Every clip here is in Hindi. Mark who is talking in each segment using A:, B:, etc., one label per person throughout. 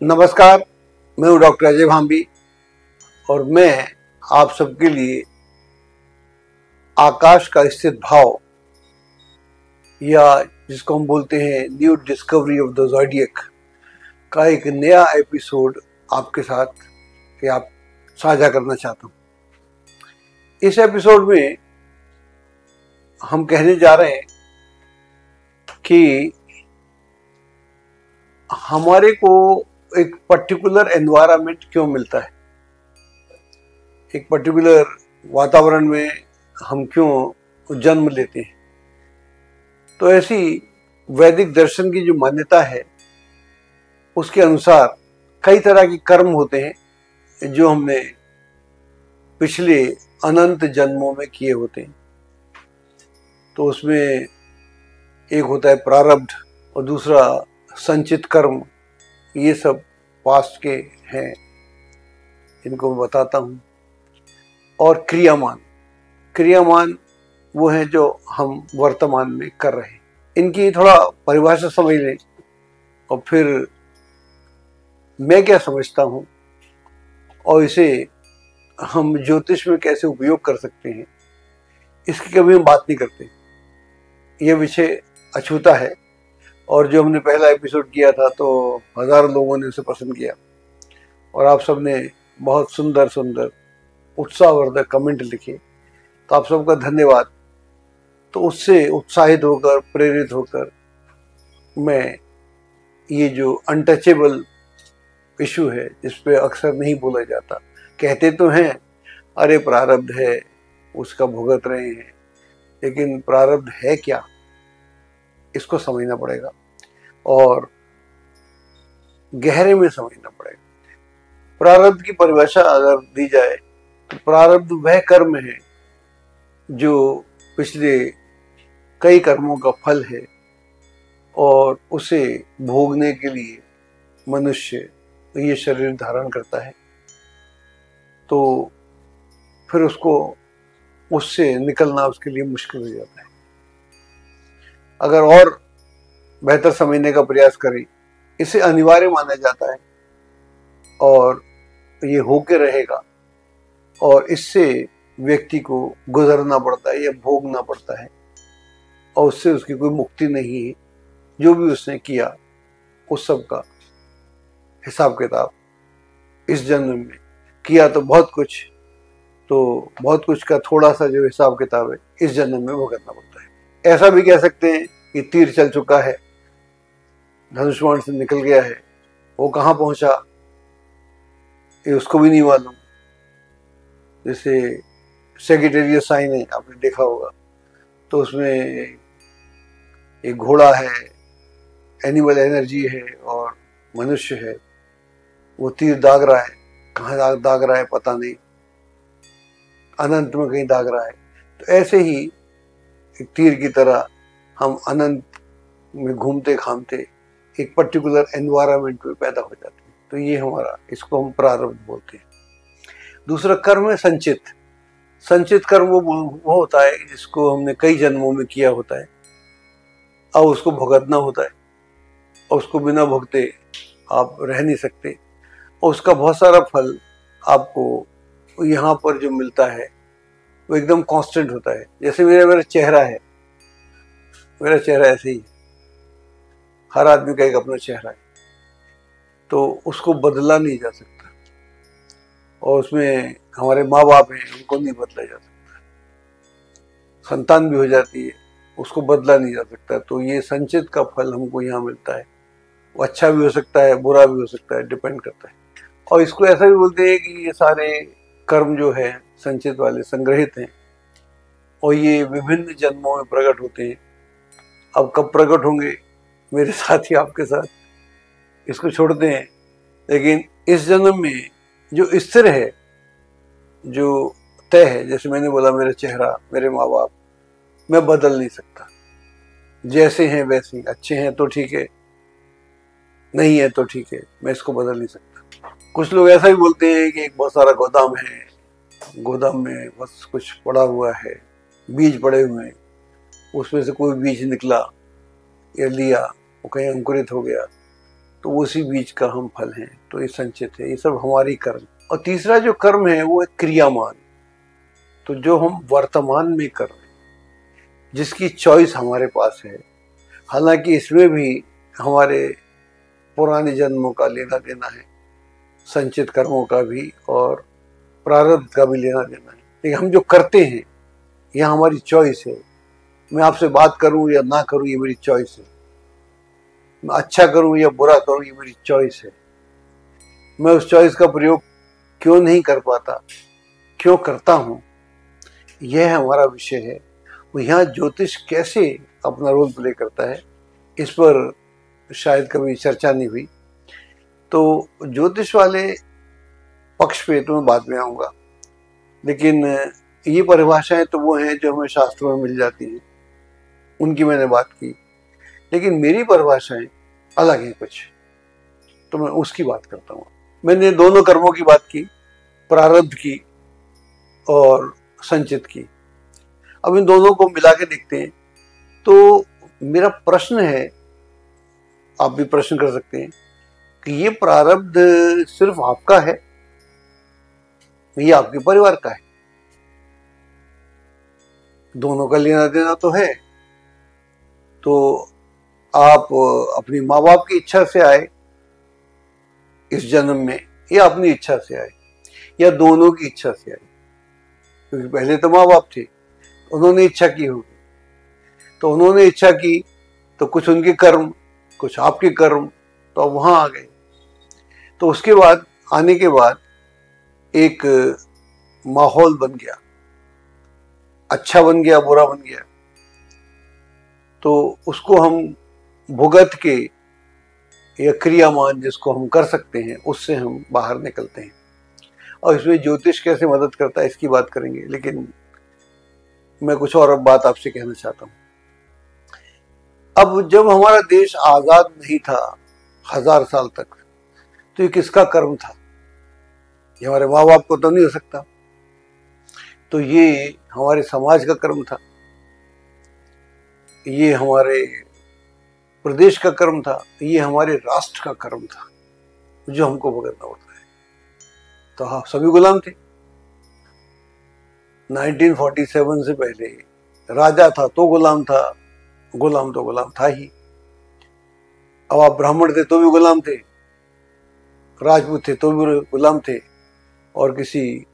A: नमस्कार, मैं हूँ डॉक्टर अजय भांबी और मैं आप सबके लिए आकाश का स्थित भाव या जिसको हम बोलते हैं new discovery of the zodiac का एक नया एपिसोड आपके साथ या आप साझा करना चाहता हूँ। इस एपिसोड में हम कहने जा रहे हैं कि हमारे को एक पर्टिकुलर एनवायरनमेंट क्यों मिलता है, एक पर्टिकुलर वातावरण में हम क्यों जन्म लेते हैं। तो ऐसी वैदिक दर्शन की जो मान्यता है उसके अनुसार कई तरह के कर्म होते हैं जो हमने पिछले अनंत जन्मों में किए होते हैं। तो उसमें एक होता है प्रारब्ध और दूसरा संचित कर्म। ये सब पास्ट के हैं, इनको मैं बताता हूँ। और क्रियामान वो हैं जो हम वर्तमान में कर रहे हैं। इनकी थोड़ा परिभाषा समझ लें और फिर मैं क्या समझता हूँ और इसे हम ज्योतिष में कैसे उपयोग कर सकते हैं, इसकी कभी हम बात नहीं करते। यह विषय अछूता है और जो हमने पहला एपिसोड किया था तो हजारों लोगों ने उसे पसंद किया और आप सबने बहुत सुंदर सुंदर उत्साहवर्धक कमेंट लिखे, तो आप सबका धन्यवाद। तो उससे उत्साहित होकर प्रेरित होकर मैं ये जो अनटचेबल इशू है इस पे अक्सर नहीं बोला जाता, कहते तो हैं अरे प्रारब्ध है उसका भुगत रहे हैं, लेकिन प्रारब्ध है क्या इसको समझना पड़ेगा और गहरे में समझना पड़ेगा। प्रारब्ध की परिभाषा अगर दी जाए तो प्रारब्ध वह कर्म है जो पिछले कई कर्मों का फल है और उसे भोगने के लिए मनुष्य ये शरीर धारण करता है। तो फिर उससे निकलना उसके लिए मुश्किल हो जाता है। अगर और बेहतर समझने का प्रयास करें, इसे अनिवार्य माना जाता है और ये होके रहेगा और इससे व्यक्ति को गुजरना पड़ता है या भोगना पड़ता है और उससे उसकी कोई मुक्ति नहीं है। जो भी उसने किया उस सब का हिसाब किताब इस जन्म में किया तो बहुत कुछ का थोड़ा सा जो हिसाब किताब है इस जन्म में भुगतना पड़ता है। ऐसा भी कह सकते हैं कि तीर चल चुका है, धनुष्मान से निकल गया है, वो कहाँ पहुंचा ये उसको भी नहीं मालूम। जैसे सेक्रेटेरियस साइन है, आपने देखा होगा, तो उसमें एक घोड़ा है, एनिमल एनर्जी है और मनुष्य है। वो तीर दाग रहा है, कहाँ दाग रहा है पता नहीं, अनंत में कहीं दाग रहा है। तो ऐसे ही एक तीर की तरह हम अनंत में घूमते घामते एक पर्टिकुलर एनवायरनमेंट में पैदा हो जाते हैं। तो ये हमारा, इसको हम प्रारब्ध बोलते हैं। दूसरा कर्म है संचित कर्म। वो होता है जिसको हमने कई जन्मों में किया होता है, अब उसको भुगतना होता है और उसको बिना भुगते आप रह नहीं सकते और उसका बहुत सारा फल आपको यहाँ पर जो मिलता है वो एकदम कांस्टेंट होता है। जैसे मेरा चेहरा है, मेरा चेहरा ऐसे ही, हर आदमी का एक अपना चेहरा है, तो उसको बदला नहीं जा सकता और उसमें हमारे माँ बाप हैं उनको नहीं बदला जा सकता, संतान भी हो जाती है उसको बदला नहीं जा सकता। तो ये संचित का फल हमको यहाँ मिलता है, वो अच्छा भी हो सकता है बुरा भी हो सकता है, डिपेंड करता है। और इसको ऐसा भी बोलते हैं कि ये सारे कर्म जो है संचित वाले संग्रहित हैं और ये विभिन्न जन्मों में प्रकट होते हैं। अब कब प्रकट होंगे मेरे साथ ही आपके साथ, इसको छोड़ते हैं। लेकिन इस जन्म में जो स्थिर है, जो तय है, जैसे मैंने बोला मेरा चेहरा, मेरे माँ बाप, मैं बदल नहीं सकता। जैसे हैं वैसे, अच्छे हैं तो ठीक है, नहीं है तो ठीक है, मैं इसको बदल नहीं सकता। कुछ लोग ऐसा भी बोलते हैं कि एक बहुत सारा गोदाम है, गोदाम में बस कुछ पड़ा हुआ है, बीज पड़े हुए हैं, उसमें से कोई बीज निकला या लिया, वो कहीं अंकुरित हो गया तो उसी बीज का हम फल हैं, तो ये संचित है, ये सब हमारी कर्म। और तीसरा जो कर्म है वो है क्रियामान, तो जो हम वर्तमान में कर रहे हैं, जिसकी चॉइस हमारे पास है। हालांकि इसमें भी हमारे पुराने जन्मों का लेना देना है, संचित कर्मों का भी और प्रारब्ध का भी लेना देना है, लेकिन हम जो करते हैं यह हमारी चॉइस है। मैं आपसे बात करूं या ना करूं ये मेरी चॉइस है, मैं अच्छा करूं या बुरा करूं ये मेरी चॉइस है। मैं उस चॉइस का प्रयोग क्यों नहीं कर पाता, क्यों करता हूं, यह हमारा विषय है। वो यहाँ ज्योतिष कैसे अपना रोल प्ले करता है इस पर शायद कभी चर्चा नहीं हुई। तो ज्योतिष वाले पक्ष पे तो मैं बाद में आऊँगा, लेकिन ये परिभाषाएं तो वो हैं जो हमें शास्त्रों में मिल जाती हैं, उनकी मैंने बात की। लेकिन मेरी परिभाषाएं अलग हैं कुछ, तो मैं उसकी बात करता हूँ। मैंने दोनों कर्मों की बात की, प्रारब्ध की और संचित की। अब इन दोनों को मिला के देखते हैं। तो मेरा प्रश्न है, आप भी प्रश्न कर सकते हैं कि ये प्रारब्ध सिर्फ आपका है, ये आपके परिवार का है? दोनों का लेना देना तो है। तो आप अपनी माँ बाप की इच्छा से आए इस जन्म में, या अपनी इच्छा से आए, या दोनों की इच्छा से आए? क्योंकि पहले तो माँ बाप थे, उन्होंने इच्छा की होगी, तो उन्होंने इच्छा की तो कुछ उनके कर्म, कुछ आपके कर्म, तो अब वहां आ गए। तो उसके बाद आने के बाद एक माहौल बन गया, अच्छा बन गया, बुरा बन गया, तो उसको हम भुगत के या क्रियामान जिसको हम कर सकते हैं उससे हम बाहर निकलते हैं। और इसमें ज्योतिष कैसे मदद करता है इसकी बात करेंगे, लेकिन मैं कुछ और अब बात आपसे कहना चाहता हूँ। अब जब हमारा देश आजाद नहीं था 1000 साल तक, तो ये किसका कर्म था? ये हमारे माँ बाप को तो नहीं हो सकता, तो ये हमारे समाज का कर्म था, ये हमारे प्रदेश का कर्म था, ये हमारे राष्ट्र का कर्म था जो हमको भुगतना पड़ता है। तो हाँ, सभी गुलाम थे। 1947 से पहले राजा था तो गुलाम था, गुलाम तो गुलाम था ही। अब आप ब्राह्मण थे तो भी गुलाम थे, राजपूत थे तो भी गुलाम थे, और किसी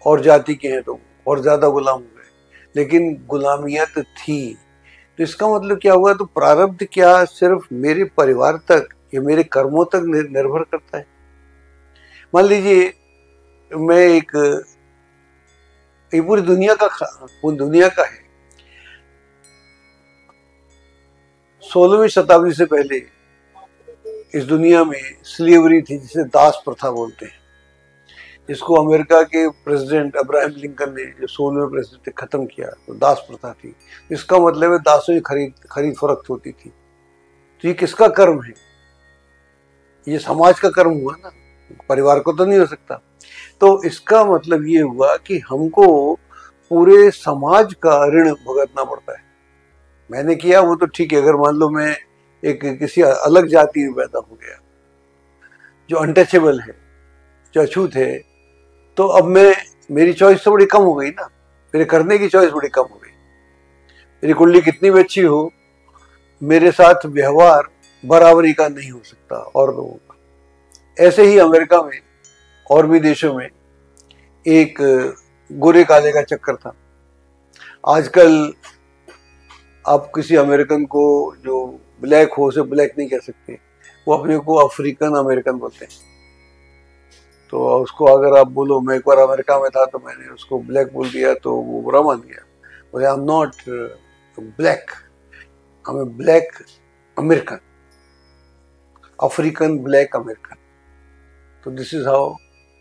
A: और जाति के हैं तो और ज्यादा गुलाम हो गए, लेकिन गुलामियत थी। तो इसका मतलब क्या हुआ? तो प्रारब्ध क्या सिर्फ मेरे परिवार तक या मेरे कर्मों तक निर्भर करता है? मान लीजिए मैं ये पूरी दुनिया का है। 16वीं शताब्दी से पहले इस दुनिया में स्लेवरी थी, जिसे दास प्रथा बोलते हैं, जिसको अमेरिका के प्रेसिडेंट अब्राहम लिंकन ने जो 16वें प्रेसिडेंट थे खत्म किया। तो दास प्रथा थी, इसका मतलब है दासों की खरीद फरोख्त होती थी। तो ये किसका कर्म है? ये समाज का कर्म हुआ ना, परिवार को तो नहीं हो सकता। तो इसका मतलब ये हुआ कि हमको पूरे समाज का ऋण भुगतना पड़ता है। मैंने किया वो तो ठीक है, अगर मान लो मैं एक किसी अलग जाति में पैदा हो गया जो अनटचेबल है, जो अछूत है, तो अब मेरी चॉइस तो बड़ी कम हो गई ना, मेरे करने की चॉइस बड़ी कम हो गई। मेरी कुंडली कितनी भी अच्छी हो, मेरे साथ व्यवहार बराबरी का नहीं हो सकता और लोगों का। ऐसे ही अमेरिका में और भी देशों में एक गोरे काले का चक्कर था। आजकल आप किसी अमेरिकन को जो ब्लैक हो उसे ब्लैक नहीं कह सकते, वो अपने को अफ्रीकन अमेरिकन बोलते हैं। तो उसको अगर आप बोलो मैं एक बार अमेरिका में था तो मैंने उसको ब्लैक बोल दिया तो वो बुरा मान गया, बोले I am not black, I am black American, African black American. तो this is how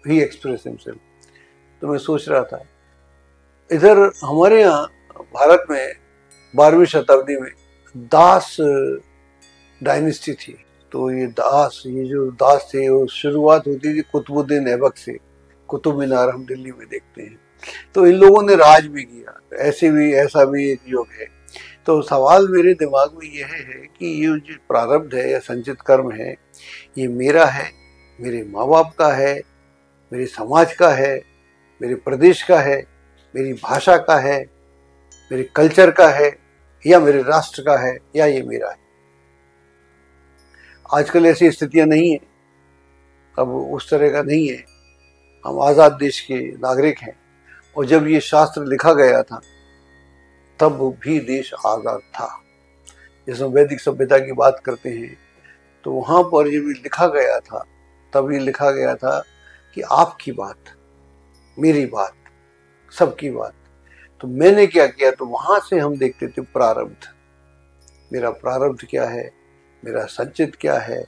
A: he express himself. तो मैं सोच रहा था, इधर हमारे यहाँ भारत में 12वीं शताब्दी में दास डायनेस्टी थी। तो ये जो दास थे वो शुरुआत होती थी कुतुबुद्दीन ऐबक से। कुतुब मीनार हम दिल्ली में देखते हैं। तो इन लोगों ने राज भी किया, ऐसा भी एक युग है। तो सवाल मेरे दिमाग में यह है कि ये जो प्रारब्ध है या संचित कर्म है, ये मेरा है, मेरे माँ बाप का है, मेरे समाज का है, मेरे प्रदेश का है, मेरी भाषा का है, मेरे कल्चर का है, या मेरे राष्ट्र का है, या ये मेरा है। आजकल ऐसी स्थितियां नहीं है, अब उस तरह का नहीं है। हम आज़ाद देश के नागरिक हैं, और जब ये शास्त्र लिखा गया था तब भी देश आज़ाद था। जैसे वैदिक सभ्यता की बात करते हैं तो वहाँ पर जब ये लिखा गया था तब ये लिखा गया था कि आपकी बात, मेरी बात, सबकी बात। तो मैंने क्या किया, तो वहाँ से हम देखते थे प्रारब्ध, मेरा प्रारब्ध क्या है, मेरा संचित क्या है,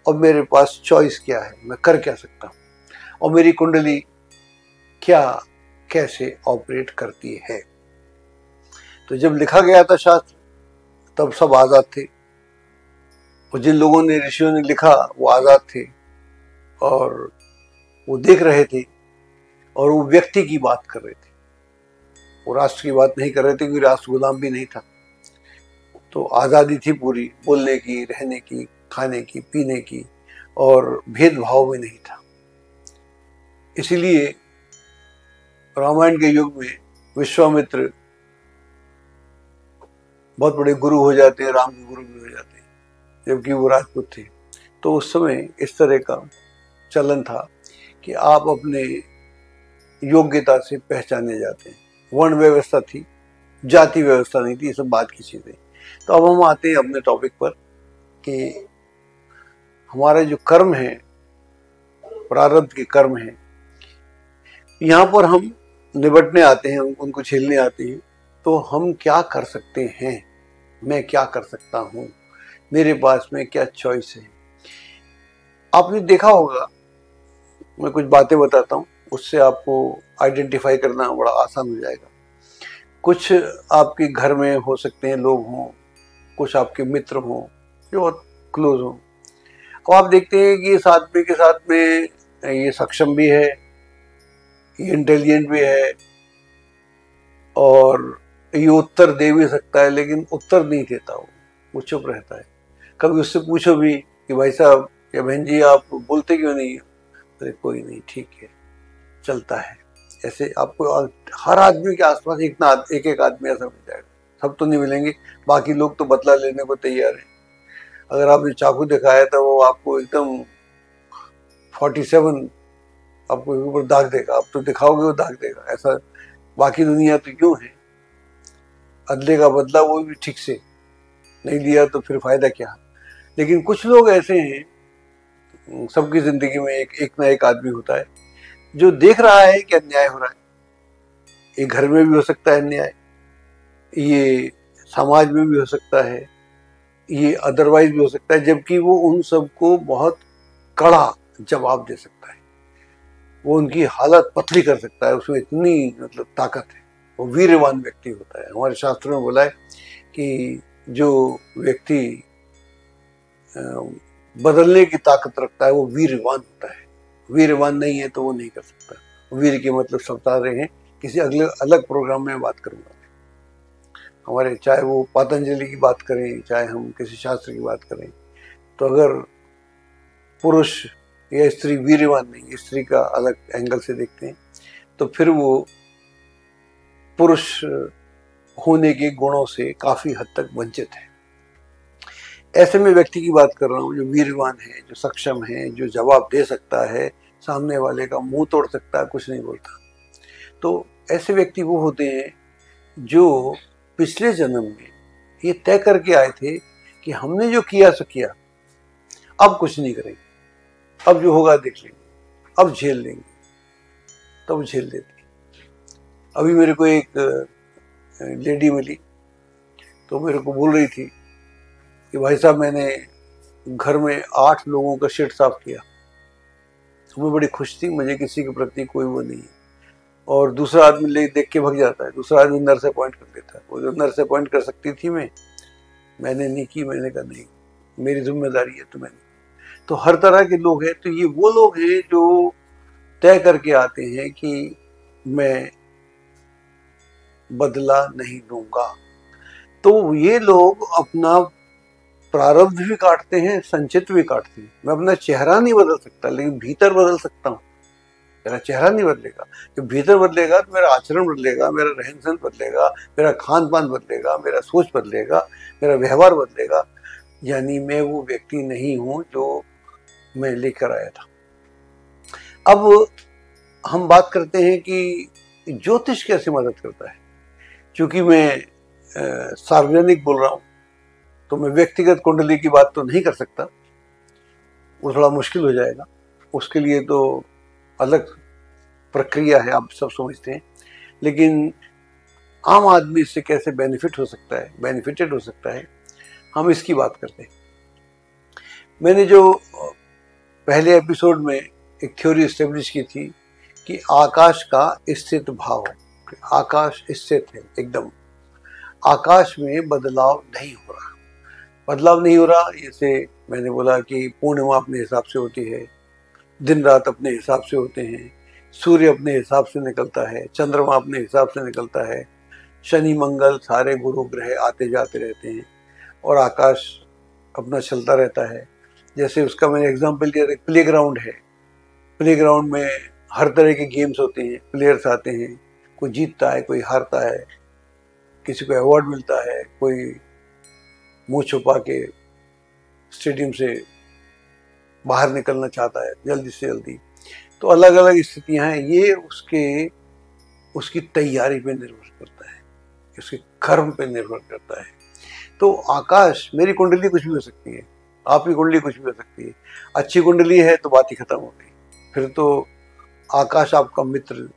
A: और मेरे पास चॉइस क्या है, मैं कर क्या सकता हूँ, और मेरी कुंडली क्या कैसे ऑपरेट करती है। तो जब लिखा गया था शास्त्र तब सब आज़ाद थे, और जिन लोगों ने, ऋषियों ने लिखा वो आज़ाद थे, और वो देख रहे थे, और वो व्यक्ति की बात कर रहे थे, वो राष्ट्र की बात नहीं कर रहे थे, क्योंकि राष्ट्र गुलाम भी नहीं था। तो आज़ादी थी पूरी, बोलने की, रहने की, खाने की, पीने की, और भेदभाव भी नहीं था। इसीलिए रामायण के युग में विश्वामित्र बहुत बड़े गुरु हो जाते हैं, राम के गुरु भी हो जाते हैं, जबकि वो राजपूत थे। तो उस समय इस तरह का चलन था कि आप अपने योग्यता से पहचाने जाते हैं। वर्ण व्यवस्था थी, जाति व्यवस्था नहीं थी, ये सब बात की चीज़ें। तो अब हम आते हैं अपने टॉपिक पर कि हमारा जो कर्म है, प्रारब्ध के कर्म है, यहाँ पर हम निपटने आते हैं, उनको झेलने आते हैं। तो हम क्या कर सकते हैं, मैं क्या कर सकता हूँ, मेरे पास में क्या चॉइस है। आपने देखा होगा, मैं कुछ बातें बताता हूँ, उससे आपको आइडेंटिफाई करना बड़ा आसान हो जाएगा। कुछ आपके घर में हो सकते हैं लोग हों, कुछ आपके मित्र हों जो बहुत क्लोज हों, और आप देखते हैं कि इस आदमी के साथ में ये सक्षम भी है, ये इंटेलिजेंट भी है, और ये उत्तर दे भी सकता है, लेकिन उत्तर नहीं देता, वो चुप रहता है। कभी उससे पूछो भी कि भाई साहब या बहन जी आप बोलते क्यों नहीं? अरे कोई नहीं, ठीक है, चलता है। ऐसे आपको हर आदमी के आसपास एक एक आदमी ऐसा मिल जाएगा। सब तो नहीं मिलेंगे, बाकी लोग तो बदला लेने को तैयार हैं। अगर आपने चाकू दिखाया था वो आपको एकदम 47 आपको ऊपर दाग देगा, आप तो दिखाओगे वो दाग देगा। ऐसा बाकी दुनिया तो क्यों है, अदले का बदला वो भी ठीक से नहीं लिया तो फिर फायदा क्या। लेकिन कुछ लोग ऐसे हैं, सबकी जिंदगी में एक ना एक आदमी होता है जो देख रहा है कि अन्याय हो रहा है। ये घर में भी हो सकता है अन्याय, ये समाज में भी हो सकता है, ये अदरवाइज भी हो सकता है, जबकि वो उन सबको बहुत कड़ा जवाब दे सकता है, वो उनकी हालत पतली कर सकता है, उसमें इतनी मतलब ताकत है। वो वीरवान व्यक्ति होता है। हमारे शास्त्रों में बोला है कि जो व्यक्ति बदलने की ताकत रखता है वो वीरवान होता है। वीरवान नहीं है तो वो नहीं कर सकता। वीर के मतलब सब बता रहे हैं, किसी अगले अलग प्रोग्राम में बात करूंगा। हमारे चाहे वो पतंजलि की बात करें, चाहे हम किसी शास्त्र की बात करें, तो अगर पुरुष या स्त्री वीरवान नहीं, स्त्री का अलग एंगल से देखते हैं, तो फिर वो पुरुष होने के गुणों से काफी हद तक वंचित है। ऐसे में व्यक्ति की बात कर रहा हूँ जो वीरवान है, जो सक्षम है, जो जवाब दे सकता है, सामने वाले का मुंह तोड़ सकता है, कुछ नहीं बोलता। तो ऐसे व्यक्ति वो होते हैं जो पिछले जन्म में ये तय करके आए थे कि हमने जो किया सो किया, अब कुछ नहीं करेंगे, अब जो होगा देख लेंगे, अब झेल लेंगे, तब झेल लेते। अभी मेरे को एक लेडी मिली तो मेरे को बोल रही थी कि भाई साहब मैंने घर में 8 लोगों का शेड साफ किया। तो मैं बड़ी खुश थी, मुझे किसी के प्रति कोई वो नहीं है। और दूसरा आदमी ले देख के भग जाता है, दूसरा आदमी नर्स अपॉइंट कर देता है। वो जो नर्स अपॉइंट कर सकती थी मैंने नहीं की। मैंने कहा नहीं, मेरी जिम्मेदारी है, तो मैंने। तो हर तरह के लोग हैं। तो ये वो लोग हैं जो तय करके आते हैं कि मैं बदला नहीं लूंगा। तो ये लोग अपना प्रारब्ध भी काटते हैं, संचित भी काटते हैं। मैं अपना चेहरा नहीं बदल सकता, लेकिन भीतर बदल सकता हूँ। मेरा चेहरा नहीं बदलेगा, जब भीतर बदलेगा तो मेरा आचरण बदलेगा, मेरा रहन सहन बदलेगा, मेरा खान पान बदलेगा, मेरा सोच बदलेगा, मेरा व्यवहार बदलेगा। यानी मैं वो व्यक्ति नहीं हूं जो मैं लेकर आया था। अब हम बात करते हैं कि ज्योतिष कैसे मदद करता है। क्योंकि मैं सार्वजनिक बोल रहा हूं, तो मैं व्यक्तिगत कुंडली की बात तो नहीं कर सकता, वो थोड़ा मुश्किल हो जाएगा। उसके लिए तो अलग प्रक्रिया है, आप सब समझते हैं। लेकिन आम आदमी इससे कैसे बेनिफिट हो सकता है, बेनिफिटेड हो सकता है, हम इसकी बात करते हैं। मैंने जो पहले एपिसोड में एक थ्योरी एस्टेब्लिश की थी कि आकाश का स्थित भाव, आकाश स्थित है एकदम, आकाश में बदलाव नहीं हो रहा। बदलाव नहीं हो रहा, जैसे मैंने बोला कि पूर्णिमा अपने हिसाब से होती है, दिन रात अपने हिसाब से होते हैं, सूर्य अपने हिसाब से निकलता है, चंद्रमा अपने हिसाब से निकलता है, शनि मंगल सारे गुरु ग्रह आते जाते रहते हैं और आकाश अपना चलता रहता है। जैसे उसका मैंने एग्जांपल दिया, एक प्ले ग्राउंड है, प्ले ग्राउंड में हर तरह के गेम्स होते हैं, प्लेयर्स आते हैं, कोई जीतता है, कोई हारता है, किसी को अवार्ड मिलता है, कोई मुंह छुपा के स्टेडियम से बाहर निकलना चाहता है जल्दी से जल्दी। तो अलग अलग स्थितियां हैं, ये उसकी तैयारी पे निर्भर करता है, उसके कर्म पे निर्भर करता है। तो आकाश, मेरी कुंडली कुछ भी हो सकती है, आपकी कुंडली कुछ भी हो सकती है। अच्छी कुंडली है तो बात ही खत्म हो गई, फिर तो आकाश आपका मित्र,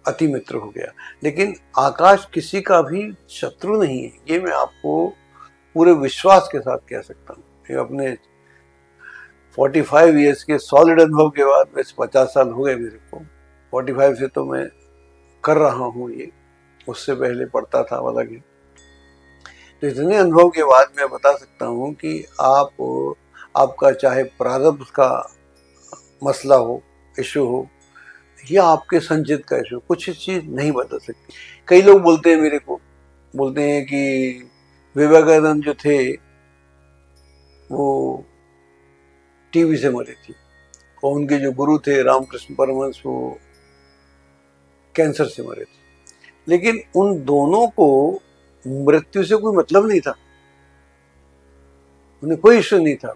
A: अति मित्र हो गया। लेकिन आकाश किसी का भी शत्रु नहीं है, ये मैं आपको पूरे विश्वास के साथ कह सकता हूँ। अपने 45 ईयर्स के सॉलिड अनुभव के बाद, वैसे 50 साल हो गए मेरे को, 45 से तो मैं कर रहा हूँ ये, उससे पहले पढ़ता था वाला कि, तो इतने अनुभव के बाद मैं बता सकता हूँ कि आपका चाहे प्रारब्ध का मसला हो, इशू हो, या आपके संचित का इशू, कुछ चीज नहीं बदल सकती। कई लोग बोलते हैं मेरे को, बोलते हैं कि विवेकानंद जो थे वो टीबी से मरे थे, और उनके जो गुरु थे रामकृष्ण परमहंस वो कैंसर से मरे थे। लेकिन उन दोनों को मृत्यु से कोई मतलब नहीं था, उन्हें कोई इश्यू नहीं था।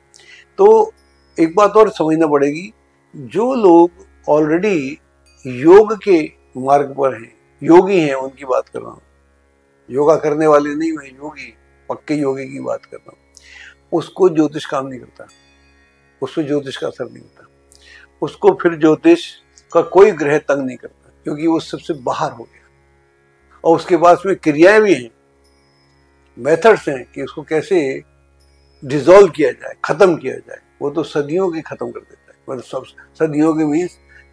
A: तो एक बात और समझना पड़ेगी, जो लोग ऑलरेडी योग के मार्ग पर हैं, योगी हैं, उनकी बात कर रहा हूँ, योगा करने वाले नहीं, मैं योगी, पक्के योगी की बात कर रहा हूँ। उसको ज्योतिष काम नहीं करता, उसको ज्योतिष का असर नहीं होता, उसको फिर ज्योतिष का कोई ग्रह तंग नहीं करता, क्योंकि वो सबसे बाहर हो गया। और उसके पास में क्रियाएं भी हैं, मेथड्स हैं कि उसको कैसे डिसॉल्व किया जाए, खत्म किया जाए। वो तो सदियों के खत्म कर देता है, मतलब सब सदियों के भी,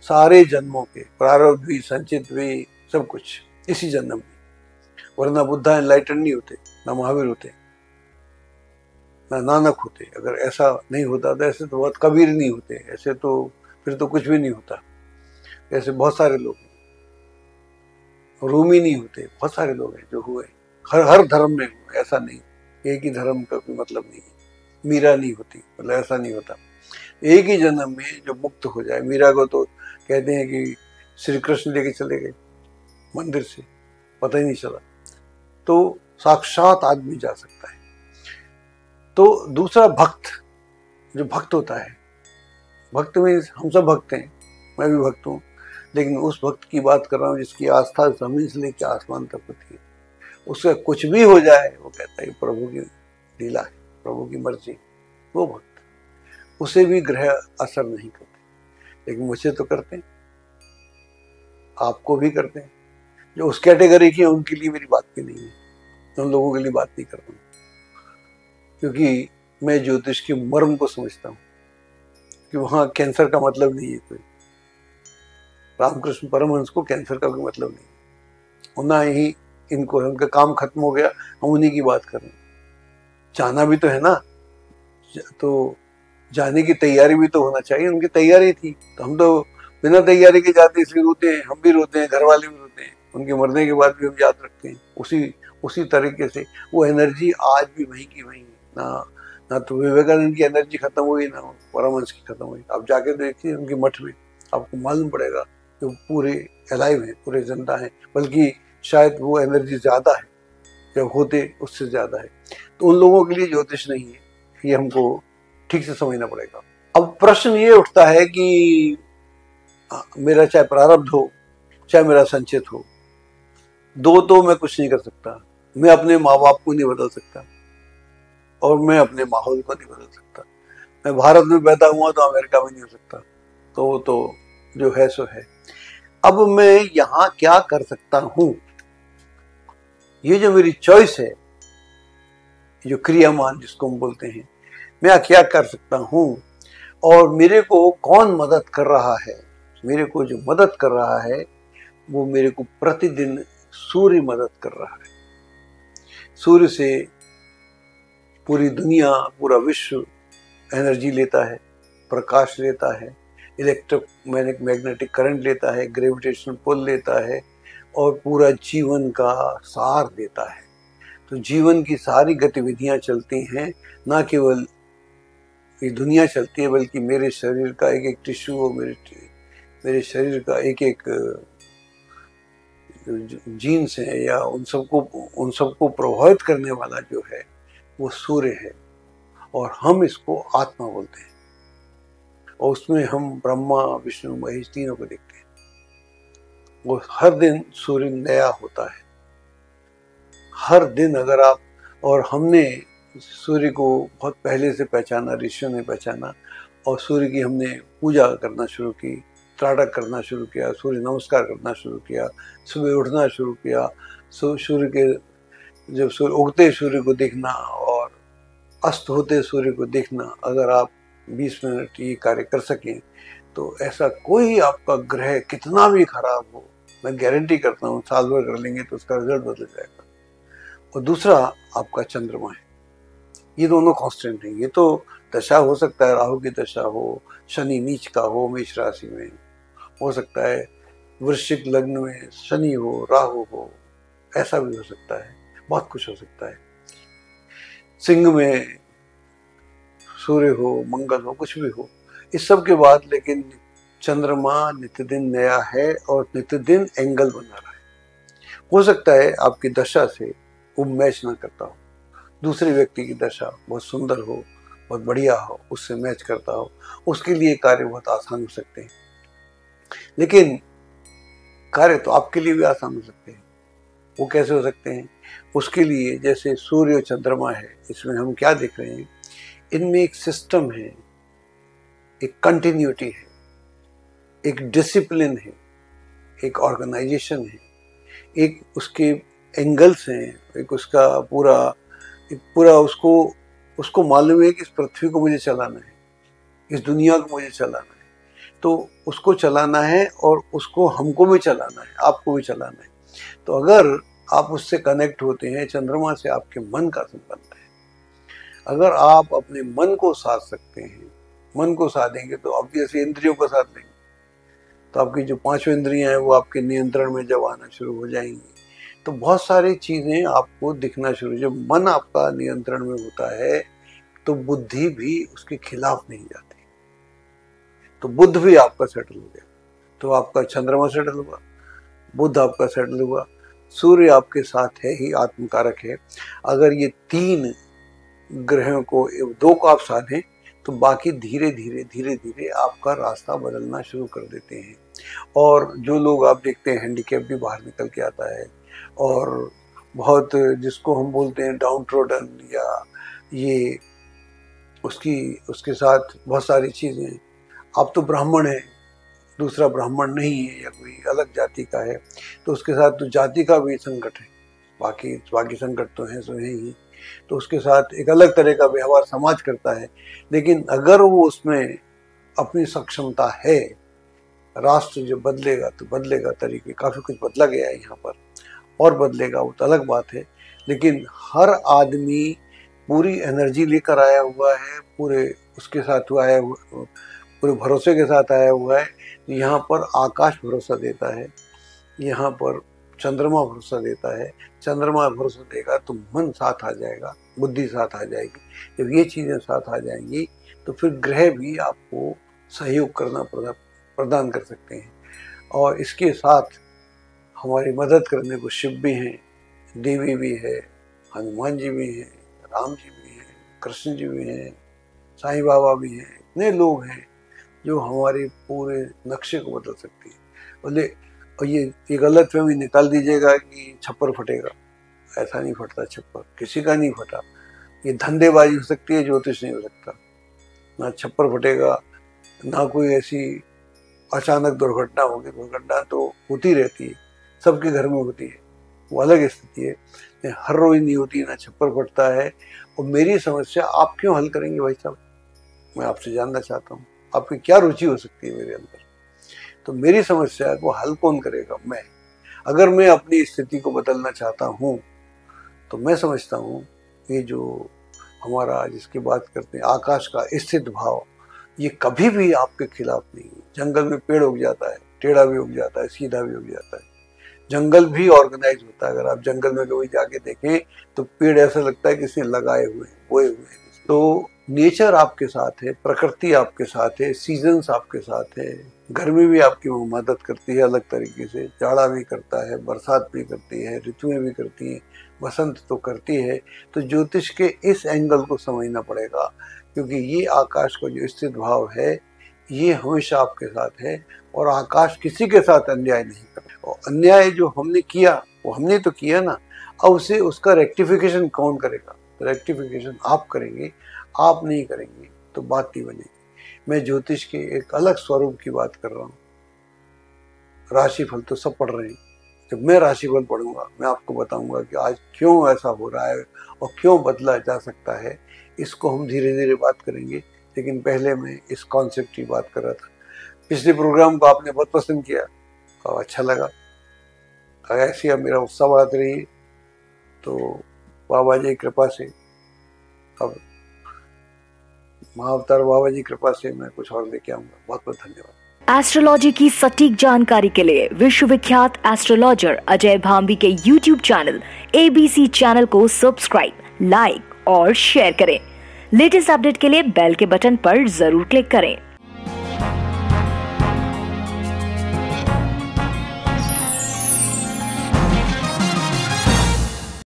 A: सारे जन्मों के प्रारब्ध भी, संचित भी, सब कुछ इसी जन्म में। वरना बुद्धा एनलाइटन नहीं होते, ना महावीर होते, ना नानक होते। अगर ऐसा नहीं होता तो, ऐसे तो बहुत कबीर नहीं होते, ऐसे तो फिर तो कुछ भी नहीं होता। ऐसे बहुत सारे लोग हैं, रूमी नहीं होते, बहुत सारे लोग हैं जो हुए, हर धर्म में हुए, ऐसा नहीं, एक ही धर्म का कोई मतलब नहीं है। मीरा नहीं होती, मतलब ऐसा नहीं होता। एक ही जन्म में जो मुक्त हो जाए, मीरा को तो कहते हैं कि श्री कृष्ण लेके चले गए मंदिर से, पता ही नहीं चला। तो साक्षात आदमी जा सकता है। तो दूसरा भक्त, जो भक्त होता है, भक्त में हम सब भक्त हैं, मैं भी भक्त हूँ, लेकिन उस भक्त की बात कर रहा हूँ जिसकी आस्था जमीन से लेकर आसमान तक होती है। उसका कुछ भी हो जाए वो कहता है प्रभु की लीला है, प्रभु की मर्जी। वो भक्त, उसे भी ग्रह असर नहीं करते, लेकिन मुझे तो करते हैं, आपको भी करते हैं। जो उस कैटेगरी की है उनके लिए मेरी बात भी नहीं है, उन लोगों के लिए बात नहीं करता हूँ, क्योंकि मैं ज्योतिष के मर्म को समझता हूँ कि वहाँ कैंसर का मतलब नहीं है कोई। रामकृष्ण परमहंस को कैंसर का कोई मतलब नहीं, उतना ही इनको है, उनका काम खत्म हो गया, हम उन्हीं की बात कर रहे हैं। जाना भी तो है ना, तो जाने की तैयारी भी तो होना चाहिए। उनकी तैयारी थी, तो हम तो बिना तैयारी के जाते, इसलिए रोते हैं, हम भी रोते हैं, घर वाले भी रोते हैं, उनके मरने के बाद भी हम याद रखते हैं। उसी तरीके से वो एनर्जी आज भी वहीं की वहीं है, ना ना तो विवेकानंद की एनर्जी खत्म हुई, ना परमहंस की खत्म हुई। आप जाके देखिए उनके मठ में, आपको मालूम पड़ेगा कि वो पूरे अलाइव हैं, पूरे जिंदा हैं, बल्कि शायद वो एनर्जी ज़्यादा है, जब होते उससे ज़्यादा है। तो उन लोगों के लिए ज्योतिष नहीं है, ये हमको ठीक से समझना पड़ेगा। अब प्रश्न ये उठता है कि मेरा चाहे प्रारब्ध हो, चाहे मेरा संचित हो, दो तो मैं कुछ नहीं कर सकता। मैं अपने माँ बाप को नहीं बदल सकता और मैं अपने माहौल को नहीं बदल सकता। मैं भारत में पैदा हुआ तो अमेरिका में नहीं हो सकता। तो जो है सो है। अब मैं यहाँ क्या कर सकता हूँ, ये जो मेरी चॉइस है, जो क्रियामान जिसको हम बोलते हैं, मैं क्या कर सकता हूँ और मेरे को कौन मदद कर रहा है। मेरे को जो मदद कर रहा है वो मेरे को प्रतिदिन सूर्य मदद कर रहा है। सूर्य से पूरी दुनिया, पूरा विश्व एनर्जी लेता है, प्रकाश लेता है, मैग्नेटिक करंट लेता है, ग्रेविटेशनल पुल लेता है और पूरा जीवन का सार देता है। तो जीवन की सारी गतिविधियां चलती हैं, ना केवल ये दुनिया चलती है, बल्कि मेरे शरीर का एक एक टिश्यू और मेरे शरीर का एक एक जीन्स है या उन सबको प्रभावित करने वाला जो है वो सूर्य है। और हम इसको आत्मा बोलते हैं और उसमें हम ब्रह्मा विष्णु महेश तीनों को देखते हैं। वो हर दिन सूर्य नया होता है, हर दिन। अगर आप, और हमने सूर्य को बहुत पहले से पहचाना, ऋषियों ने पहचाना और सूर्य की हमने पूजा करना शुरू की, त्राटक करना शुरू किया, सूर्य नमस्कार करना शुरू किया, सुबह उठना शुरू किया। सूर्य के जब सूर्य उगते सूर्य को देखना और अस्त होते सूर्य को देखना, अगर आप 20 मिनट ये कार्य कर सकें तो ऐसा कोई आपका ग्रह कितना भी खराब हो, मैं गारंटी करता हूँ साल भर कर लेंगे तो उसका रिजल्ट बदल जाएगा। और दूसरा आपका चंद्रमा है, ये दोनों कांस्टेंट हैं। ये तो दशा हो सकता है, राहु की दशा हो, शनि नीच का हो मेष राशि में, हो सकता है वृश्चिक लग्न में शनि हो, राहु हो, ऐसा भी हो सकता है, बहुत कुछ हो सकता है। सिंह में सूर्य हो, मंगल हो, कुछ भी हो। इस सब के बाद लेकिन चंद्रमा नित्यदिन नया है और नित्यदिन एंगल बना रहा है। हो सकता है आपकी दशा से वो मैच ना करता हो, दूसरे व्यक्ति की दशा बहुत सुंदर हो, बहुत बढ़िया हो, उससे मैच करता हो, उसके लिए कार्य बहुत आसान हो सकते हैं। लेकिन कार्य तो आपके लिए भी आसान हो सकते हैं। वो कैसे हो सकते हैं? उसके लिए जैसे सूर्य और चंद्रमा है, इसमें हम क्या देख रहे हैं, इनमें एक सिस्टम है, एक कंटिन्यूटी है, एक डिसिप्लिन है, एक ऑर्गेनाइजेशन है, एक उसके एंगल्स हैं, एक उसका पूरा उसको मालूम है कि इस पृथ्वी को मुझे चलाना है, इस दुनिया को मुझे चलाना है, तो उसको चलाना है और उसको हमको भी चलाना है, आपको भी चलाना है। तो अगर आप उससे कनेक्ट होते हैं, चंद्रमा से आपके मन का संबंध है। अगर आप अपने मन को साध सकते हैं, मन को साधेंगे तो ऑब्वियसली इंद्रियों को साध लेंगे, तो आपकी जो 5 इंद्रियां हैं वो आपके नियंत्रण में जब आना शुरू हो जाएंगी तो बहुत सारी चीजें आपको दिखना शुरू। जब मन आपका नियंत्रण में होता है तो बुद्धि भी उसके खिलाफ नहीं जाती, तो बुद्ध भी आपका सेटल हो गया। तो आपका चंद्रमा सेटल हुआ, बुद्ध आपका सेटल हुआ, सूर्य आपके साथ है ही, आत्मकारक है। अगर ये 3 ग्रहों को, 2 को आप साधें तो बाकी धीरे धीरे आपका रास्ता बदलना शुरू कर देते हैं। और जो लोग आप देखते हैं हैंडीकैप भी बाहर निकल के आता है, और बहुत जिसको हम बोलते हैं डाउन ट्रोडन, या ये उसके साथ बहुत सारी चीज़ें, आप तो ब्राह्मण हैं, दूसरा ब्राह्मण नहीं है या कोई अलग जाति का है, तो उसके साथ तो जाति का भी संकट है, बाकी संकट तो हैं सो है ही, तो उसके साथ एक अलग तरह का व्यवहार समाज करता है। लेकिन अगर वो उसमें अपनी सक्षमता है, राष्ट्र जो बदलेगा तो बदलेगा, तरीके काफ़ी कुछ बदला गया है यहाँ पर और बदलेगा, वो तो अलग बात है। लेकिन हर आदमी पूरी एनर्जी लेकर आया हुआ है, पूरे उसके साथ आया हुआ, पूरे भरोसे के साथ आया हुआ है। यहाँ पर आकाश भरोसा देता है, यहाँ पर चंद्रमा भरोसा देता है, चंद्रमा भरोसा देगा तो मन साथ आ जाएगा, बुद्धि साथ आ जाएगी। जब ये चीज़ें साथ आ जाएंगी तो फिर ग्रह भी आपको सहयोग करना प्रदान कर सकते हैं। और इसके साथ हमारी मदद करने को शिव भी हैं, देवी भी है, हनुमान जी भी हैं, राम जी भी हैं, कृष्ण जी भी हैं, साईं बाबा भी हैं। इतने लोग हैं जो हमारे पूरे नक्शे को बदल सकती है। और ये गलत फहमी निकाल दीजिएगा कि छप्पर फटेगा। ऐसा नहीं फटता छप्पर, किसी का नहीं फटा। ये धंधेबाजी हो सकती है, ज्योतिष नहीं हो सकता। ना छप्पर फटेगा, ना कोई ऐसी अचानक दुर्घटना होगी। दुर्घटना तो होती रहती है, सबके घर में होती है, वो अलग स्थिति है। हर रोज नहीं होती, ना छप्पर फटता है। और मेरी समस्या आप क्यों हल करेंगे भाई साहब? मैं आपसे जानना चाहता हूँ, आपकी क्या रुचि हो सकती है मेरे अंदर? तो मेरी समस्या को हल कौन करेगा? मैं। अगर मैं अपनी स्थिति को बदलना चाहता हूँ तो मैं समझता हूँ ये जो हमारा जिसकी बात करते हैं आकाश का स्थित भाव, ये कभी भी आपके खिलाफ नहीं है। जंगल में पेड़ उग जाता है, टेढ़ा भी उग जाता है, सीधा भी उग जाता है। जंगल भी ऑर्गेनाइज होता है। अगर आप जंगल में कभी जाके देखें तो पेड़ ऐसा लगता है किसी ने लगाए हुए हैं, बोए हुए हैं। तो नेचर आपके साथ है, प्रकृति आपके साथ है, सीजन्स आपके साथ है। गर्मी भी आपकी मदद करती है अलग तरीके से, जाड़ा भी करता है, बरसात भी करती है, ऋतुएं भी करती हैं, बसंत तो करती है। तो ज्योतिष के इस एंगल को समझना पड़ेगा, क्योंकि ये आकाश का जो स्थित भाव है ये हमेशा आपके साथ है। और आकाश किसी के साथ अन्याय नहीं करता। और अन्याय जो हमने किया वो हमने तो किया ना, अब उसे उसका रेक्टिफिकेशन कौन करेगा? रेक्टिफिकेशन आप करेंगे। आप नहीं करेंगे तो बात नहीं बनेगी। मैं ज्योतिष के एक अलग स्वरूप की बात कर रहा हूँ। राशिफल तो सब पढ़ रहे हैं। जब मैं राशिफल पढ़ूंगा मैं आपको बताऊंगा कि आज क्यों ऐसा हो रहा है और क्यों बदला जा सकता है। इसको हम धीरे धीरे बात करेंगे, लेकिन पहले मैं इस कॉन्सेप्ट की बात कर रहा था। पिछले प्रोग्राम को आपने बहुत पसंद किया और अच्छा लगा। ऐसी अब मेरा उत्साह बढ़ाते रहिए। तो बाबा जी की कृपा से, अब महाअवतार बाबा जी की कृपा से मैं कुछ और लेके आऊंगा। बहुत बहुत धन्यवाद।
B: एस्ट्रोलॉजी की सटीक जानकारी के लिए विश्वविख्यात एस्ट्रोलॉजर अजय भांबी के YouTube चैनल ABC चैनल को सब्सक्राइब, लाइक और शेयर करें। लेटेस्ट अपडेट के लिए बेल के बटन पर जरूर क्लिक करें।